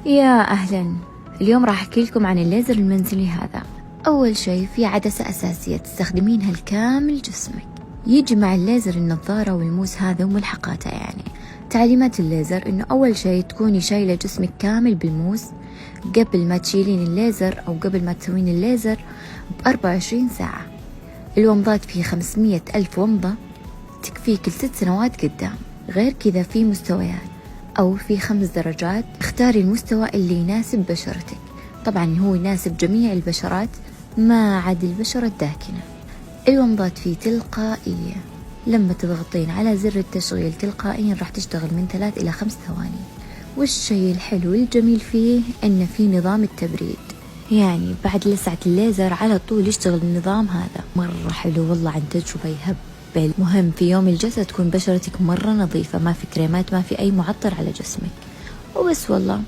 يا أهلا. اليوم راح أحكي لكم عن الليزر المنزلي هذا. أول شيء في عدسة أساسية تستخدمينها لكامل جسمك، يجي مع الليزر النظارة والموس هذا وملحقاته. يعني تعليمات الليزر إنه أول شيء تكوني شايلة جسمك كامل بالموس قبل ما تشيلين الليزر أو قبل ما تسوين الليزر ب24 ساعة. الومضات فيه 500 ألف ومضة تكفيك ل6 سنوات قدام. غير كذا في مستويات أو في 5 درجات، اختاري المستوى اللي يناسب بشرتك. طبعا هو يناسب جميع البشرات ما عدا البشرة الداكنة. الومضات فيه تلقائية، لما تضغطين على زر التشغيل تلقائيا راح تشتغل من 3 إلى 5 ثواني. والشيء الحلو الجميل فيه إنه فيه نظام التبريد، يعني بعد لسعة الليزر على طول يشتغل النظام هذا. مرة حلو والله، عن تجربة يهبل. مهم في يوم الجلسة تكون بشرتك مرة نظيفة، ما في كريمات، ما في أي معطر على جسمك. وبس والله.